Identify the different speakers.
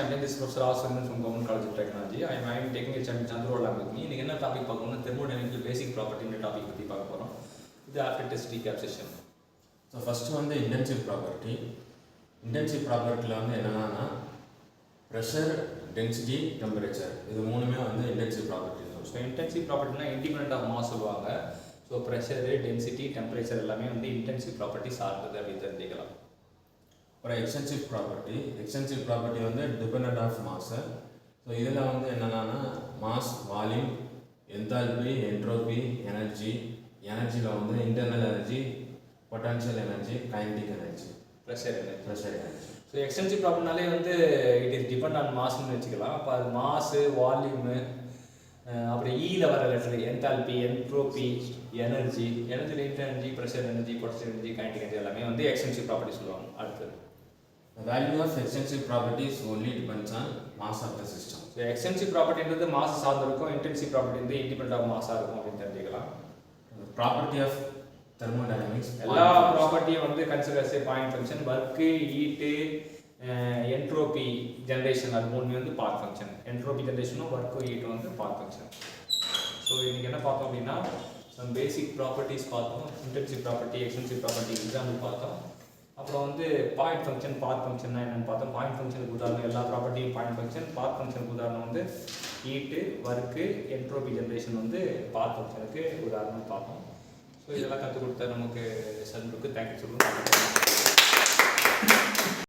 Speaker 1: again, this is Professor Aswin from Government College of Technology. I am taking a Chandru along with me. இன்னைக்கு என்ன topic பார்க்கணும்னா thermodynamical பேசிக் ப்ராப்பர்ட்டின்ற topic பற்றி பார்க்க போகிறோம். இது after test recap session.
Speaker 2: So first வந்து intensive property. Intensive ப்ராப்பர்ட்டியில் வந்து என்னென்னா ப்ரெஷர், டென்சிட்டி, டெம்பரேச்சர் இது மூணுமே வந்து இன்டென்சிவ் ப்ராப்பர்ட்டி.
Speaker 1: ஸோ இன்டென்சிவ் ப்ராப்பர்ட்டினா இண்டிபெண்ட் ஆஃப் மாஸ் சொல்லுவாங்க. ஸோ ப்ரெஷரு, டென்சிட்டி, டெம்பரேச்சர் எல்லாமே வந்து இன்டென்சிவ் ப்ராப்பர்ட்டி சார்ந்தது அப்படின்னு தெரிஞ்சுக்கலாம்.
Speaker 2: அப்புறம் எக்ஸ்டென்சிவ் ப்ராப்பர்ட்டி வந்து டிபெண்ட் ஆஃப் மாஸு. ஸோ இதில் வந்து என்னென்னா மாஸ், வால்யூம், என்தால்பி, என்ட்ரோபி, எனர்ஜியில் வந்து internal energy, potential energy, kinetic energy, pressure energy.
Speaker 1: So extensive ப்ராப்பர்ட்டினாலே வந்து இட் இஸ் டிபெண்ட் ஆன் மாஸ்ன்னு வச்சுக்கலாம். அப்போ அது மாசு, வால்யூமு, அப்புறம் ஈல வர letter enthalpy, entropy, energy, late energy, pressure energy, potential energy, kinetic energy எல்லாமே வந்து எக்ஸ்டென்சிவ் ப்ராப்பர்ட்டி சொல்லுவாங்க. அடுத்தது
Speaker 2: the value of extensive properties only depends on mass of the system.
Speaker 1: So extensive ப்ராப்பர்ட்டின்றது மாஸ் சார்ந்திருக்கும், இன்டென்சிவ் ப்ராப்பர்ட்டி வந்து independent of மாஸாக இருக்கும் அப்படின்னு தெரிஞ்சுக்கலாம்.
Speaker 2: ப்ராப்பர்ட்டி ஆஃப் தெர்மோடைனமிக்ஸ்
Speaker 1: எல்லா ப்ராப்பர்ட்டியும் வந்து considers point function, work, heat, entropy generation அது மூணுமே வந்து பார்ட் ஃபங்க்ஷன். என்ட்ரோபி ஜென்ரேஷனும் ஒர்க்கும் ஹீட்டும் வந்து பார்ட் ஃபங்க்ஷன். ஸோ இன்றைக்கி என்ன பார்த்தோம் அப்படின்னா சம் பேசிக் ப்ராப்பர்ட்டிஸ் பார்த்தோம். Intensive property, extensive property example பார்த்தோம். அப்புறம் வந்து பாயிண்ட் ஃபங்க்ஷன், பார்ட் ஃபங்க்ஷன்னா என்னென்னு பார்த்தோம். பாயிண்ட் ஃபங்க்ஷனுக்கு உதாரணம் எல்லா ப்ராப்பர்ட்டியும் பாயிண்ட் ஃபங்க்ஷன். பார்ட் ஃபங்க்ஷனுக்கு உதாரணம் வந்து ஹீட்டு, ஒர்க்கு, என்ட்ரோபி ஜென்ரேஷன் வந்து பார்ட் ஃபங்க்ஷனுக்கு உதாரணம் பார்த்தோம். ஸோ இதெல்லாம் கற்றுக் கொடுத்த நமக்கு சந்துருக்கு தேங்க்யூ சொல்லுங்கள்.